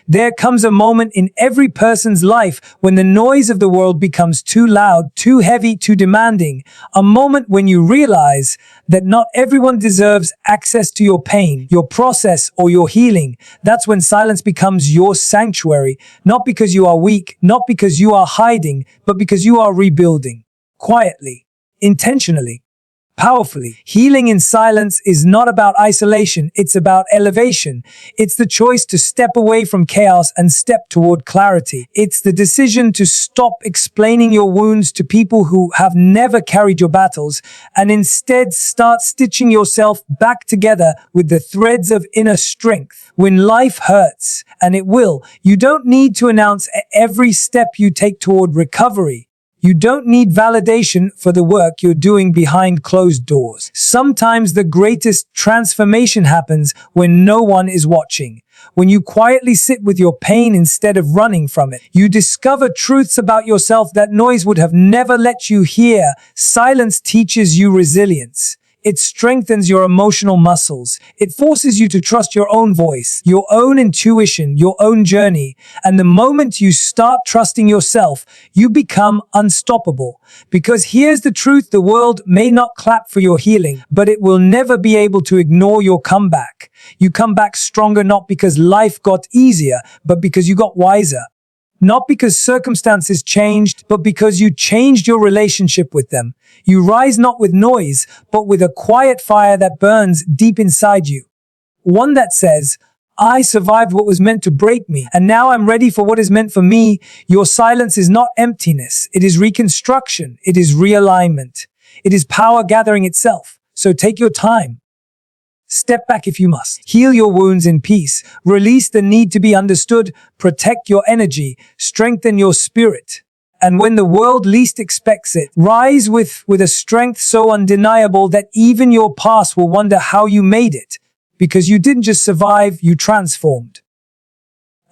There comes a moment in every person's life when the noise of the world becomes too loud, too heavy, too demanding. A moment when you realize that not everyone deserves access to your pain, your process, or your healing. That's when silence becomes your sanctuary, not because you are weak, not because you are hiding, but because you are rebuilding. Quietly, intentionally, powerfully. Healing in silence is not about isolation, it's about elevation. It's the choice to step away from chaos and step toward clarity. It's the decision to stop explaining your wounds to people who have never carried your battles and instead start stitching yourself back together with the threads of inner strength. When life hurts, and it will, you don't need to announce every step you take toward recovery. You don't need validation for the work you're doing behind closed doors. Sometimes the greatest transformation happens when no one is watching. When you quietly sit with your pain instead of running from it, you discover truths about yourself that noise would have never let you hear. Silence teaches you resilience. It strengthens your emotional muscles. It forces you to trust your own voice, your own intuition, your own journey. And the moment you start trusting yourself, you become unstoppable. Because here's the truth, the world may not clap for your healing, but it will never be able to ignore your comeback. You come back stronger not because life got easier, but because you got wiser. Not because circumstances changed, but because you changed your relationship with them. You rise not with noise, but with a quiet fire that burns deep inside you. One that says, I survived what was meant to break me, and now I'm ready for what is meant for me. Your silence is not emptiness. It is reconstruction. It is realignment. It is power gathering itself. So take your time. Step back if you must. Heal your wounds in peace. Release the need to be understood. Protect your energy. Strengthen your spirit. And when the world least expects it, rise with a strength so undeniable that even your past will wonder how you made it. Because you didn't just survive, you transformed.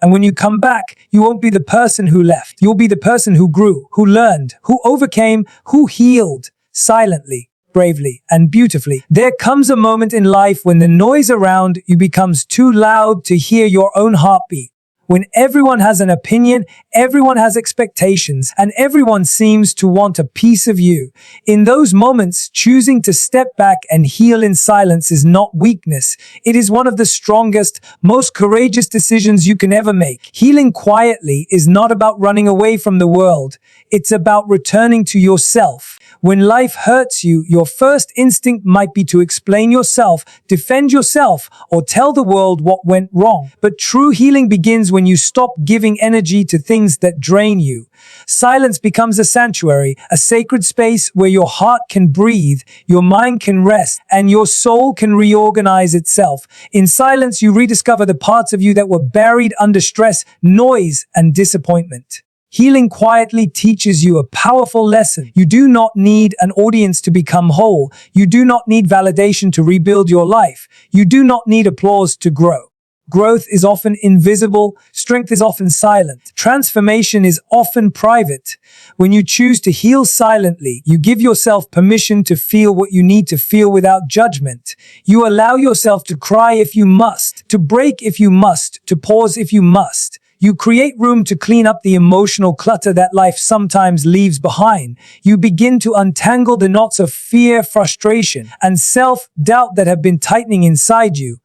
And when you come back, you won't be the person who left. You'll be the person who grew, who learned, who overcame, who healed silently, bravely, and beautifully. There comes a moment in life when the noise around you becomes too loud to hear your own heartbeat. When everyone has an opinion, everyone has expectations, and everyone seems to want a piece of you. In those moments, choosing to step back and heal in silence is not weakness. It is one of the strongest, most courageous decisions you can ever make. Healing quietly is not about running away from the world. It's about returning to yourself. When life hurts you, your first instinct might be to explain yourself, defend yourself, or tell the world what went wrong. But true healing begins when you stop giving energy to things that drain you. Silence becomes a sanctuary, a sacred space where your heart can breathe, your mind can rest, and your soul can reorganize itself. In silence, you rediscover the parts of you that were buried under stress, noise, and disappointment. Healing quietly teaches you a powerful lesson. You do not need an audience to become whole. You do not need validation to rebuild your life. You do not need applause to grow. Growth is often invisible. Strength is often silent. Transformation is often private. When you choose to heal silently, you give yourself permission to feel what you need to feel without judgment. You allow yourself to cry if you must, to break if you must, to pause if you must. You create room to clean up the emotional clutter that life sometimes leaves behind. You begin to untangle the knots of fear, frustration, and self-doubt that have been tightening inside you.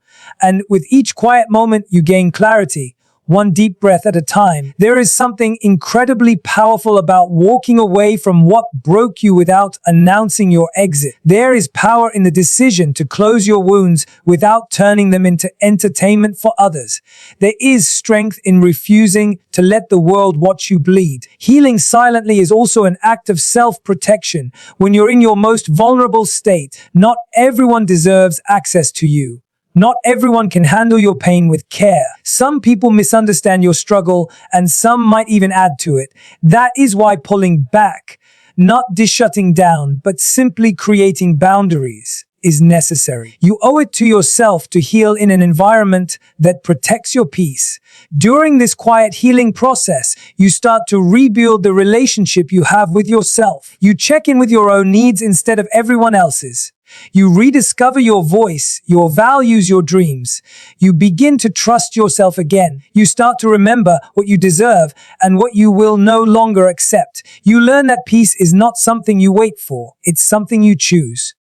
And with each quiet moment, you gain clarity, one deep breath at a time. There is something incredibly powerful about walking away from what broke you without announcing your exit. There is power in the decision to close your wounds without turning them into entertainment for others. There is strength in refusing to let the world watch you bleed. Healing silently is also an act of self-protection. When you're in your most vulnerable state, not everyone deserves access to you. Not everyone can handle your pain with care. Some people misunderstand your struggle, and some might even add to it. That is why pulling back, not shutting down, but simply creating boundaries, is necessary. You owe it to yourself to heal in an environment that protects your peace. During this quiet healing process, you start to rebuild the relationship you have with yourself. You check in with your own needs instead of everyone else's. You rediscover your voice, your values, your dreams. You begin to trust yourself again. You start to remember what you deserve and what you will no longer accept. You learn that peace is not something you wait for, it's something you choose.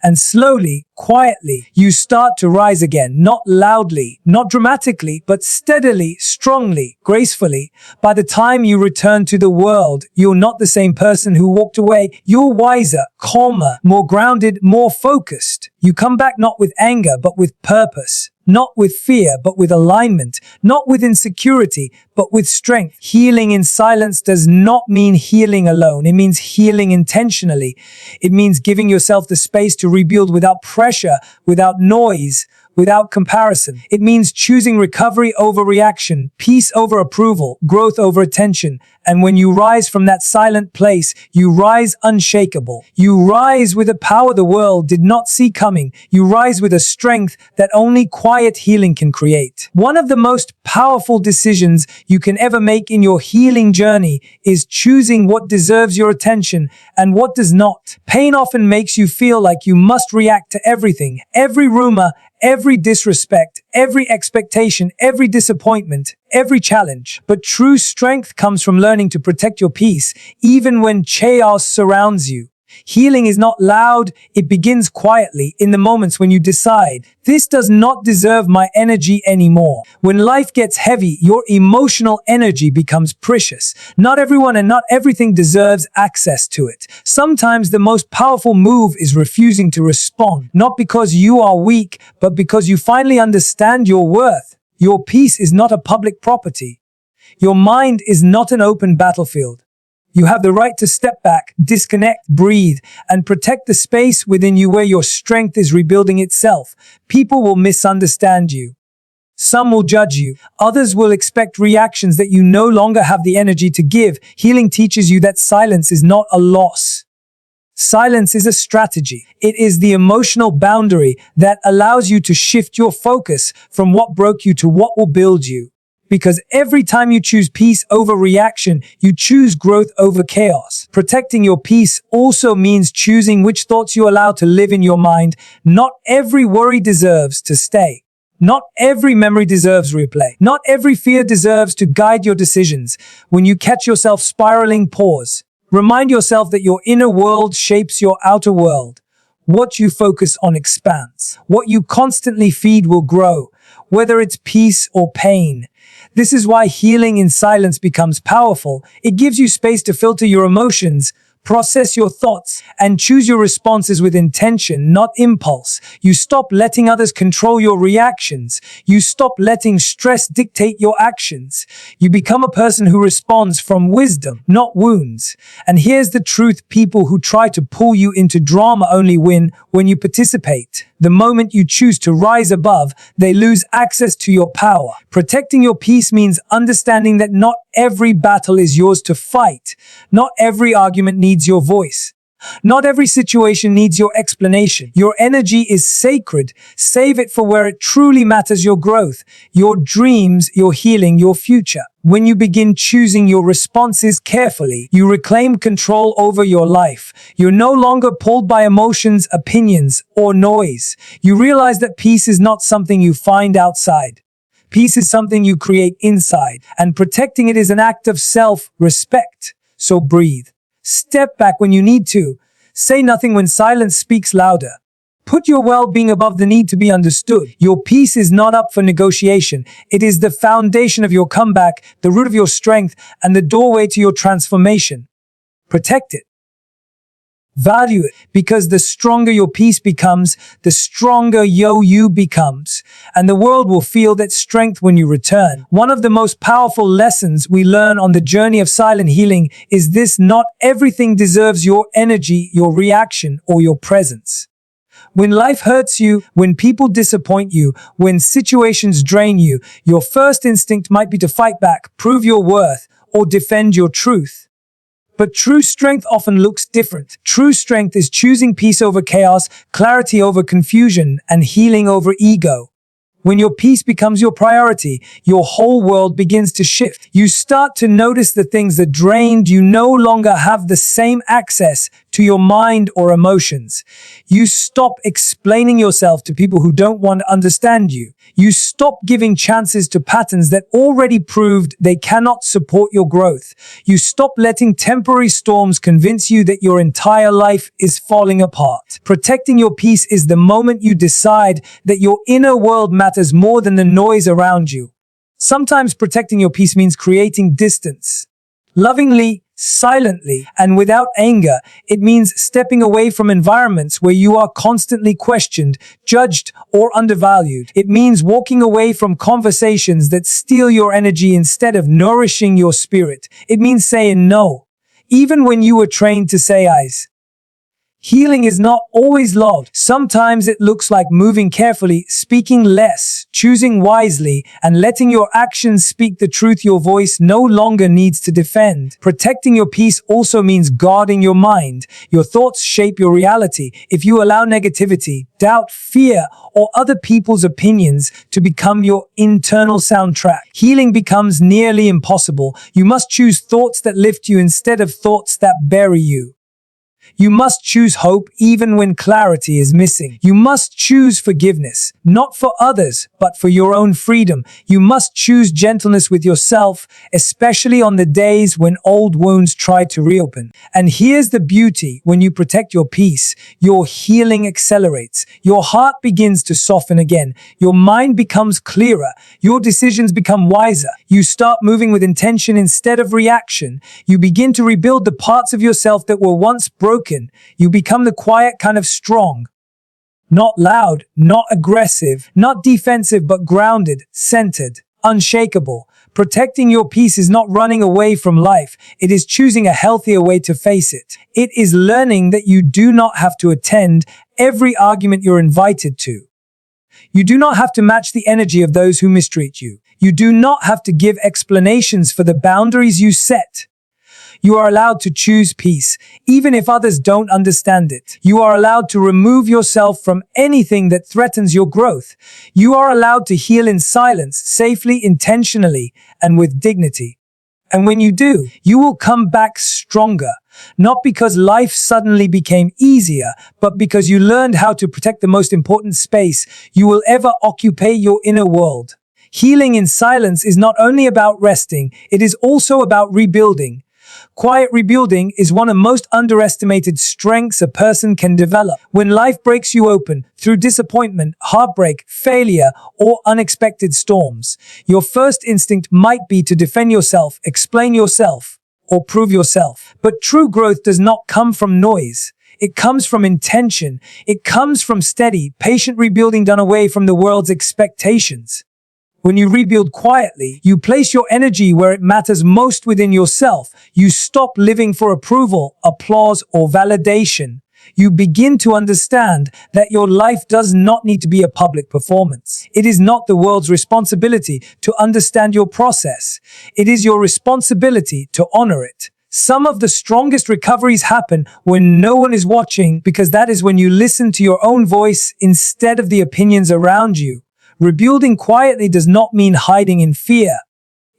And slowly, quietly, you start to rise again, not loudly, not dramatically, but steadily, strongly, gracefully. By the time you return to the world, you're not the same person who walked away. You're wiser, calmer, more grounded, more focused. You come back not with anger, but with purpose. Not with fear, but with alignment. Not with insecurity, but with strength. Healing in silence does not mean healing alone. It means healing intentionally. It means giving yourself the space to rebuild without pressure, without noise, without comparison. It means choosing recovery over reaction, peace over approval, growth over attention. And when you rise from that silent place, you rise unshakable. You rise with a power the world did not see coming. You rise with a strength that only quiet healing can create. One of the most powerful decisions you can ever make in your healing journey is choosing what deserves your attention and what does not. Pain often makes you feel like you must react to everything, every rumor, every disrespect, every expectation, every disappointment, every challenge. But true strength comes from learning to protect your peace, even when chaos surrounds you. Healing is not loud, it begins quietly in the moments when you decide, this does not deserve my energy anymore. When life gets heavy, your emotional energy becomes precious. Not everyone and not everything deserves access to it. Sometimes the most powerful move is refusing to respond, not because you are weak, but because you finally understand your worth. Your peace is not a public property. Your mind is not an open battlefield. You have the right to step back, disconnect, breathe, and protect the space within you where your strength is rebuilding itself. People will misunderstand you. Some will judge you. Others will expect reactions that you no longer have the energy to give. Healing teaches you that silence is not a loss. Silence is a strategy. It is the emotional boundary that allows you to shift your focus from what broke you to what will build you. Because every time you choose peace over reaction, you choose growth over chaos. Protecting your peace also means choosing which thoughts you allow to live in your mind. Not every worry deserves to stay. Not every memory deserves replay. Not every fear deserves to guide your decisions. When you catch yourself spiraling, pause. Remind yourself that your inner world shapes your outer world. What you focus on expands. What you constantly feed will grow, whether it's peace or pain. This is why healing in silence becomes powerful. It gives you space to filter your emotions, process your thoughts, and choose your responses with intention, not impulse. You stop letting others control your reactions. You stop letting stress dictate your actions. You become a person who responds from wisdom, not wounds. And here's the truth: people who try to pull you into drama only win when you participate. The moment you choose to rise above, they lose access to your power. Protecting your peace means understanding that not every battle is yours to fight. Not every argument needs your voice. Not every situation needs your explanation. Your energy is sacred. Save it for where it truly matters: your growth, your dreams, your healing, your future. When you begin choosing your responses carefully, you reclaim control over your life. You're no longer pulled by emotions, opinions, or noise. You realize that peace is not something you find outside. Peace is something you create inside, and protecting it is an act of self-respect. So breathe. Step back when you need to. Say nothing when silence speaks louder. Put your well-being above the need to be understood. Your peace is not up for negotiation. It is the foundation of your comeback, the root of your strength, and the doorway to your transformation. Protect it. Value it, because the stronger your peace becomes, the stronger you becomes, and the world will feel that strength when you return. One of the most powerful lessons we learn on the journey of silent healing is this: not everything deserves your energy, your reaction, or your presence. When life hurts you, when people disappoint you, when situations drain you, your first instinct might be to fight back, prove your worth, or defend your truth. But true strength often looks different. True strength is choosing peace over chaos, clarity over confusion, and healing over ego. When your peace becomes your priority, your whole world begins to shift. You start to notice the things that drained you no longer have the same access to your mind or emotions. You stop explaining yourself to people who don't want to understand you. You stop giving chances to patterns that already proved they cannot support your growth. You stop letting temporary storms convince you that your entire life is falling apart. Protecting your peace is the moment you decide that your inner world matters more than the noise around you. Sometimes protecting your peace means creating distance. Lovingly, silently, and without anger, it means stepping away from environments where you are constantly questioned, judged, or undervalued. It means walking away from conversations that steal your energy instead of nourishing your spirit. It means saying no, even when you were trained to say yes. Healing is not always loud. Sometimes it looks like moving carefully, speaking less, choosing wisely, and letting your actions speak the truth your voice no longer needs to defend. Protecting your peace also means guarding your mind. Your thoughts shape your reality. If you allow negativity, doubt, fear, or other people's opinions to become your internal soundtrack, healing becomes nearly impossible. You must choose thoughts that lift you instead of thoughts that bury you. You must choose hope even when clarity is missing. You must choose forgiveness, not for others, but for your own freedom. You must choose gentleness with yourself, especially on the days when old wounds try to reopen. And here's the beauty: when you protect your peace, your healing accelerates. Your heart begins to soften again. Your mind becomes clearer. Your decisions become wiser. You start moving with intention instead of reaction. You begin to rebuild the parts of yourself that were once broken. You become the quiet kind of strong. Not loud, not aggressive, not defensive, but grounded, centered, unshakable. Protecting your peace is not running away from life. It is choosing a healthier way to face it. It is learning that you do not have to attend every argument you're invited to. You do not have to match the energy of those who mistreat you. You do not have to give explanations for the boundaries you set. You are allowed to choose peace, even if others don't understand it. You are allowed to remove yourself from anything that threatens your growth. You are allowed to heal in silence, safely, intentionally, and with dignity. And when you do, you will come back stronger, not because life suddenly became easier, but because you learned how to protect the most important space you will ever occupy, your inner world. Healing in silence is not only about resting, it is also about rebuilding. Quiet rebuilding is one of the most underestimated strengths a person can develop. When life breaks you open through disappointment, heartbreak, failure, or unexpected storms, your first instinct might be to defend yourself, explain yourself, or prove yourself. But true growth does not come from noise. It comes from intention. It comes from steady, patient rebuilding done away from the world's expectations. When you rebuild quietly, you place your energy where it matters most, within yourself. You stop living for approval, applause, or validation. You begin to understand that your life does not need to be a public performance. It is not the world's responsibility to understand your process. It is your responsibility to honor it. Some of the strongest recoveries happen when no one is watching, because that is when you listen to your own voice instead of the opinions around you. Rebuilding quietly does not mean hiding in fear.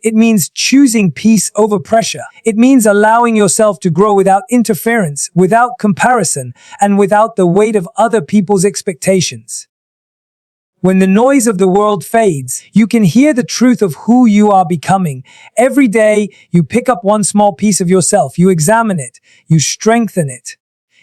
It means choosing peace over pressure. It means allowing yourself to grow without interference, without comparison, and without the weight of other people's expectations. When the noise of the world fades, you can hear the truth of who you are becoming. Every day, you pick up one small piece of yourself. You examine it. You strengthen it.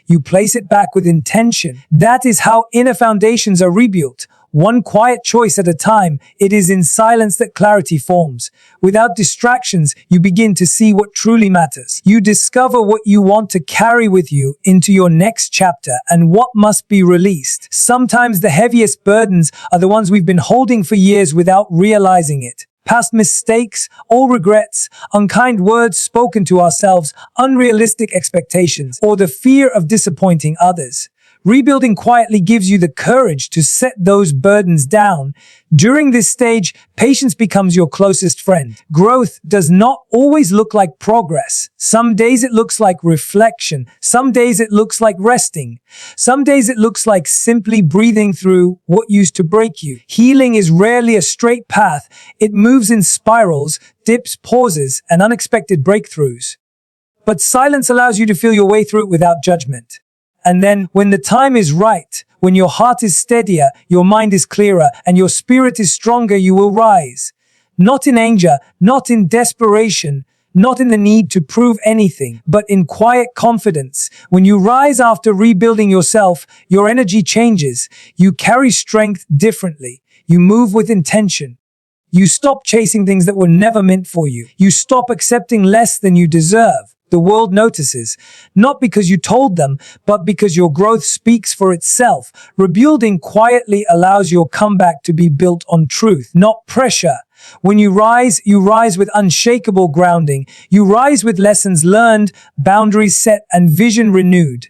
You place it back with intention. That is how inner foundations are rebuilt. One quiet choice at a time. It is in silence that clarity forms. Without distractions, you begin to see what truly matters. You discover what you want to carry with you into your next chapter and what must be released. Sometimes the heaviest burdens are the ones we've been holding for years without realizing it. Past mistakes, old regrets, unkind words spoken to ourselves, unrealistic expectations, or the fear of disappointing others. Rebuilding quietly gives you the courage to set those burdens down. During this stage, patience becomes your closest friend. Growth does not always look like progress. Some days it looks like reflection. Some days it looks like resting. Some days it looks like simply breathing through what used to break you. Healing is rarely a straight path. It moves in spirals, dips, pauses, and unexpected breakthroughs. But silence allows you to feel your way through it without judgment. And then, when the time is right, when your heart is steadier, your mind is clearer, and your spirit is stronger, you will rise. Not in anger, not in desperation, not in the need to prove anything, but in quiet confidence. When you rise after rebuilding yourself, your energy changes. You carry strength differently. You move with intention. You stop chasing things that were never meant for you. You stop accepting less than you deserve. The world notices, not because you told them, but because your growth speaks for itself. Rebuilding quietly allows your comeback to be built on truth, not pressure. When you rise with unshakable grounding. You rise with lessons learned, boundaries set, and vision renewed.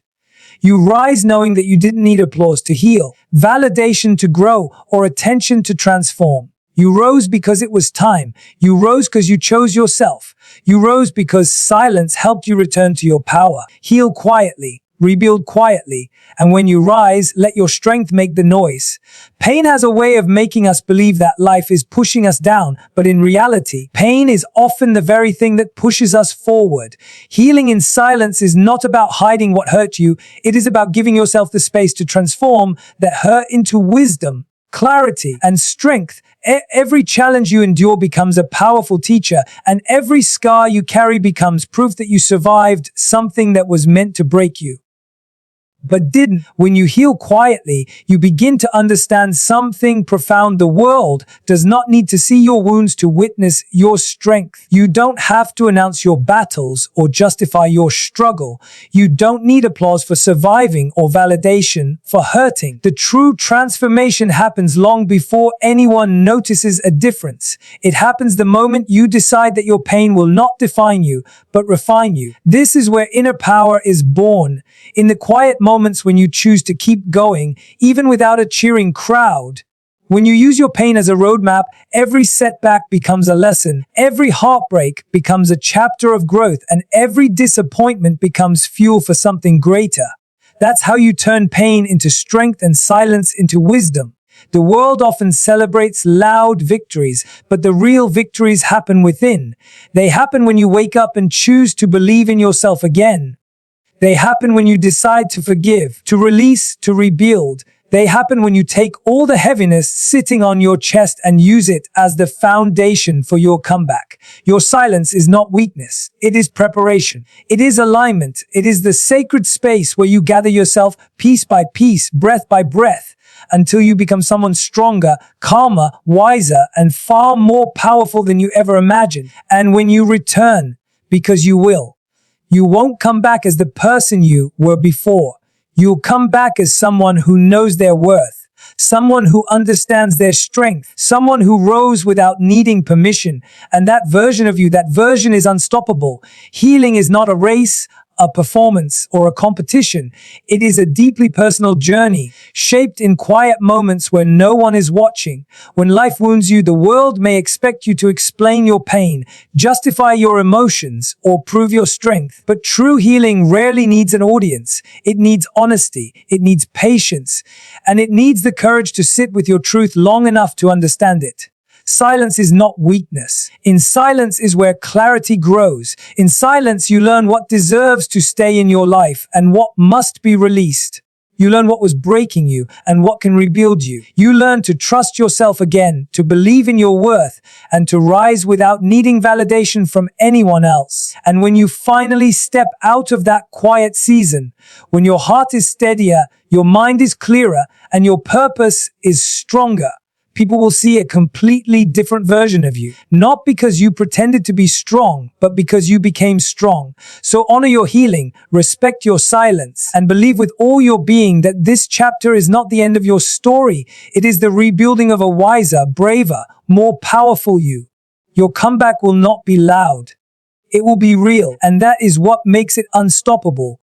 You rise knowing that you didn't need applause to heal, validation to grow, or attention to transform. You rose because it was time. You rose because you chose yourself. You rose because silence helped you return to your power. Heal quietly, rebuild quietly, and when you rise, let your strength make the noise. Pain has a way of making us believe that life is pushing us down, but in reality, pain is often the very thing that pushes us forward. Healing in silence is not about hiding what hurt you. It is about giving yourself the space to transform that hurt into wisdom, clarity, and strength. Every challenge you endure becomes a powerful teacher, and every scar you carry becomes proof that you survived something that was meant to break you, but didn't. When you heal quietly, you begin to understand something profound. The world does not need to see your wounds to witness your strength. You don't have to announce your battles or justify your struggle. You don't need applause for surviving or validation for hurting. The true transformation happens long before anyone notices a difference. It happens the moment you decide that your pain will not define you, but refine you. This is where inner power is born, in the quiet moments when you choose to keep going, even without a cheering crowd. When you use your pain as a roadmap, every setback becomes a lesson, every heartbreak becomes a chapter of growth, and every disappointment becomes fuel for something greater. That's how you turn pain into strength and silence into wisdom. The world often celebrates loud victories, but the real victories happen within. They happen when you wake up and choose to believe in yourself again. They happen when you decide to forgive, to release, to rebuild. They happen when you take all the heaviness sitting on your chest and use it as the foundation for your comeback. Your silence is not weakness. It is preparation. It is alignment. It is the sacred space where you gather yourself piece by piece, breath by breath, until you become someone stronger, calmer, wiser, and far more powerful than you ever imagined. And when you return, because you will, you won't come back as the person you were before. You'll come back as someone who knows their worth, someone who understands their strength, someone who rose without needing permission. And that version of you, that version is unstoppable. Healing is not a race, a performance, or a competition. It is a deeply personal journey, shaped in quiet moments where no one is watching. When life wounds you, the world may expect you to explain your pain, justify your emotions, or prove your strength. But true healing rarely needs an audience. It needs honesty, it needs patience, and it needs the courage to sit with your truth long enough to understand it. Silence is not weakness. In silence is where clarity grows. In silence, you learn what deserves to stay in your life and what must be released. You learn what was breaking you and what can rebuild you. You learn to trust yourself again, to believe in your worth, and to rise without needing validation from anyone else. And when you finally step out of that quiet season, when your heart is steadier, your mind is clearer, and your purpose is stronger, people will see a completely different version of you. Not because you pretended to be strong, but because you became strong. So honor your healing, respect your silence, and believe with all your being that this chapter is not the end of your story. It is the rebuilding of a wiser, braver, more powerful you. Your comeback will not be loud. It will be real, and that is what makes it unstoppable.